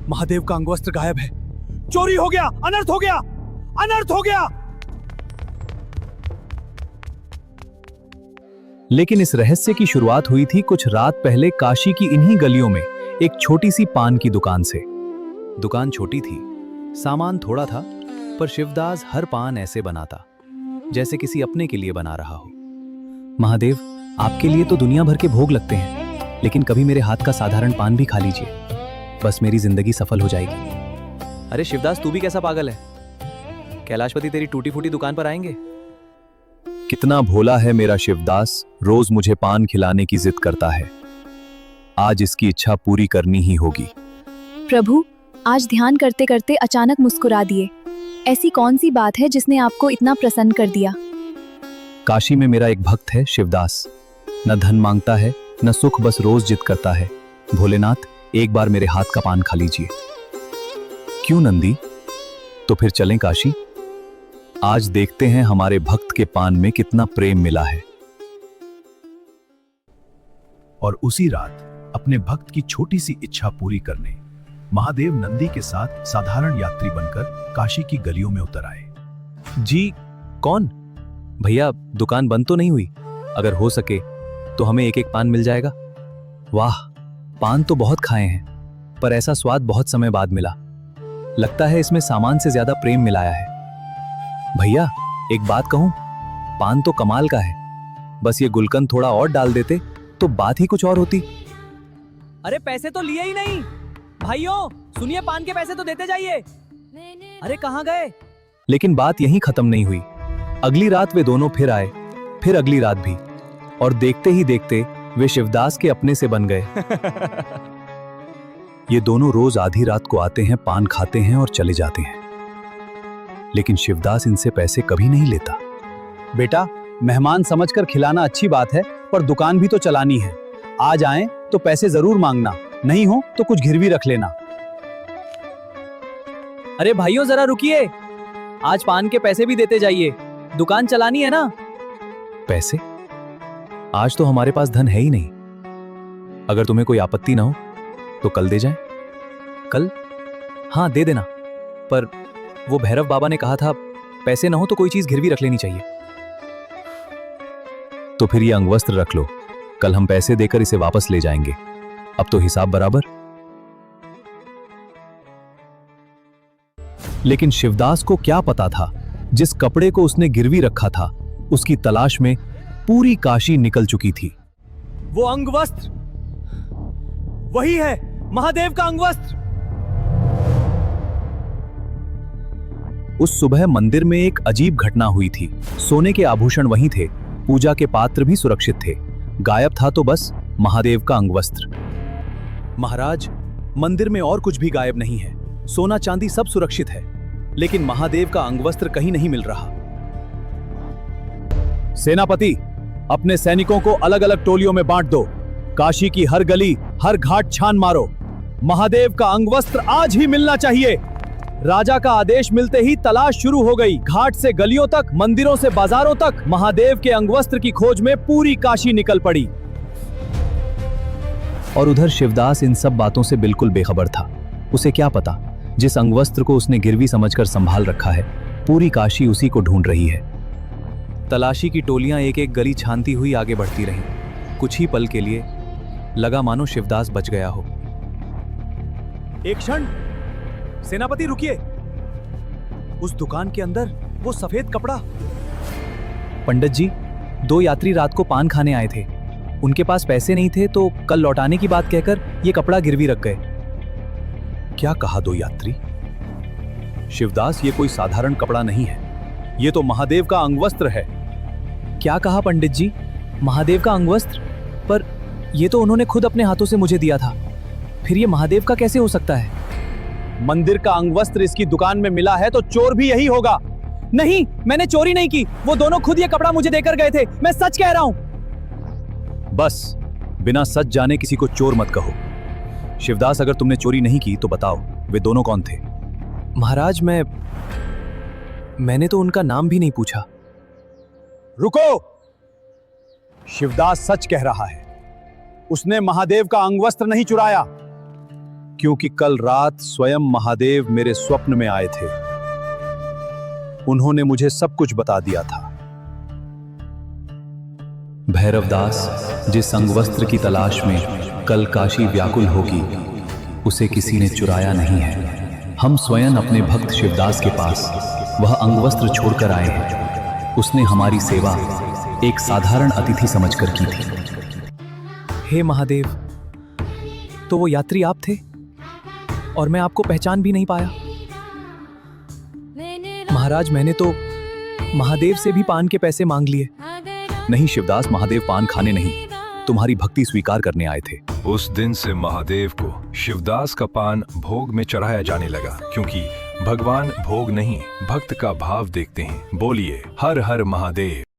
महादेव का अंगवस्त्र गायब है। चोरी हो गया, अनर्थ हो गया, अनर्थ हो गया। लेकिन इस रहस्य की शुरुआत हुई थी कुछ रात पहले काशी की इन्हीं गलियों में एक छोटी सी पान की दुकान से। दुकान छोटी थी, सामान थोड़ा था, पर शिवदास हर पान ऐसे बनाता जैसे किसी अपने के लिए बना रहा हो। महादेव, आपके लिए तो दुनिया भर के भोग लगते हैं, लेकिन कभी मेरे हाथ का साधारण पान भी खा लीजिए, बस मेरी जिंदगी सफल हो जाएगी। अरे शिवदास, तू भी कैसा पागल है? कैलाशपति तेरी टूटी फूटी दुकान पर आएंगे? कितना भोला है मेरा शिवदास, रोज मुझे पान खिलाने की जिद करता है। आज इसकी इच्छा पूरी करनी ही होगी। प्रभु, आज ध्यान करते करते अचानक मुस्कुरा दिए। ऐसी कौन सी बात है जिसने आपको इतना प्रसन्न कर दिया? काशी में मेरा एक भक्त है शिवदास, न धन मांगता है न सुख, बस रोज जिद करता है, भोलेनाथ एक बार मेरे हाथ का पान खा लीजिए। क्यों नंदी, तो फिर चलें काशी। आज देखते हैं हमारे भक्त के पान में कितना प्रेम मिला है। और उसी रात अपने भक्त की छोटी सी इच्छा पूरी करने महादेव नंदी के साथ साधारण यात्री बनकर काशी की गलियों में उतर आए। जी कौन? भैया, दुकान बंद तो नहीं हुई? अगर हो सके तो हमें एक एक पान मिल जाएगा। वाह, पान तो बहुत खाए हैं, पर ऐसा स्वाद बहुत समय बाद मिला। लगता है इसमें सामान से ज्यादा प्रेम मिलाया है। भैया एक बात कहूं, पान तो कमाल का है, बस ये गुलकंद थोड़ा और डाल देते तो बात ही कुछ और होती। अरे पैसे तो लिए ही नहीं। भाइयों सुनिए, पान के पैसे तो देते जाइए। अरे कहाँ गए? लेकिन बात यहीं खत्म नहीं हुई। अगली रात वे दोनों फिर आए, फिर अगली रात भी, और देखते ही देखते वे शिवदास के अपने से बन गए। ये दोनों रोज आधी रात को आते हैं, पान खाते हैं और चले जाते हैं, लेकिन शिवदास इनसे पैसे कभी नहीं लेता। बेटा, मेहमान समझकर खिलाना अच्छी बात है, पर दुकान भी तो चलानी है। आज आए तो पैसे जरूर मांगना, नहीं हो तो कुछ गिरवी रख लेना। अरे भाइयों जरा रुकिए, आज पान के पैसे भी देते जाइए, दुकान चलानी है ना। पैसे? आज तो हमारे पास धन है ही नहीं। अगर तुम्हें कोई आपत्ति ना हो तो कल दे जाएं। कल? हाँ दे देना, पर वो भैरव बाबा ने कहा था पैसे ना हो तो कोई चीज गिरवी रख लेनी चाहिए। तो फिर ये अंगवस्त्र रख लो, कल हम पैसे देकर इसे वापस ले जाएंगे। अब तो हिसाब बराबर। लेकिन शिवदास को क्या पता था, जिस कपड़े को उसने गिरवी रखा था उसकी तलाश में पूरी काशी निकल चुकी थी। वो अंगवस्त्र वही है, महादेव का अंगवस्त्र। उस सुबह मंदिर में एक अजीब घटना हुई थी। सोने के आभूषण वहीं थे, पूजा के पात्र भी सुरक्षित थे, गायब था तो बस महादेव का अंगवस्त्र। महाराज, मंदिर में और कुछ भी गायब नहीं है, सोना चांदी सब सुरक्षित है, लेकिन महादेव का अंगवस्त्र कहीं नहीं मिल रहा। सेनापति, अपने सैनिकों को अलग अलग टोलियों में बांट दो, काशी की हर गली हर घाट छान मारो। महादेव का अंगवस्त्र आज ही मिलना चाहिए। राजा का आदेश मिलते ही तलाश शुरू हो गई। घाट से गलियों तक, मंदिरों से बाजारों तक महादेव के अंगवस्त्र की खोज में पूरी काशी निकल पड़ी। और उधर शिवदास इन सब बातों से बिल्कुल बेखबर था। उसे क्या पता, जिस अंगवस्त्र को उसने गिरवी समझकर संभाल रखा है, पूरी काशी उसी को ढूंढ रही है। तलाशी की टोलियां एक एक गली छानती हुई आगे बढ़ती रहीं। कुछ ही पल के लिए लगा मानो शिवदास बच गया हो। एक क्षण, सेनापति रुकिए। उस दुकान के अंदर वो सफेद कपड़ा। पंडित जी, दो यात्री रात को पान खाने आए थे, उनके पास पैसे नहीं थे तो कल लौटाने की बात कहकर ये कपड़ा गिरवी रख गए। क्या कहा दो यात्री? शिवदास, ये कोई साधारण कपड़ा नहीं है, ये तो महादेव का अंगवस्त्र है। क्या कहा पंडित जी? महादेव का अंगवस्त्र? पर ये तो उन्होंने खुद अपने हाथों से मुझे दिया था, फिर ये महादेव का कैसे हो सकता है? मंदिर का अंगवस्त्र इसकी दुकान में मिला है तो चोर भी यही होगा। नहीं, मैंने चोरी नहीं की, वो दोनों खुद ये कपड़ा मुझे देकर गए थे, मैं सच कह रहा हूं। बस बिना सच जाने किसी को चोर मत कहो। शिवदास, अगर तुमने चोरी नहीं की तो बताओ वे दोनों कौन थे? महाराज, मैंने तो उनका नाम भी नहीं पूछा। रुको, शिवदास सच कह रहा है। उसने महादेव का अंगवस्त्र नहीं चुराया। क्योंकि कल रात स्वयं महादेव मेरे स्वप्न में आए थे। उन्होंने मुझे सब कुछ बता दिया था। भैरवदास जिस अंगवस्त्र की तलाश में कल काशी व्याकुल होगी, उसे किसी ने चुराया नहीं है। हम स्वयं अपने भक्त शिवदास के पास वह अंगवस्त्र छोड़कर आए हैं। उसने हमारी सेवा एक साधारण अतिथि समझकर की थी। हे महादेव, तो वो यात्री आप थे और मैं आपको पहचान भी नहीं पाया। महाराज, मैंने तो महादेव से भी पान के पैसे मांग लिए। नहीं शिवदास, महादेव पान खाने नहीं, तुम्हारी भक्ति स्वीकार करने आए थे। उस दिन से महादेव को शिवदास का पान भोग में चढ़ाया जाने लगा, क्योंकि भगवान भोग नहीं भक्त का भाव देखते हैं। बोलिए हर हर महादेव।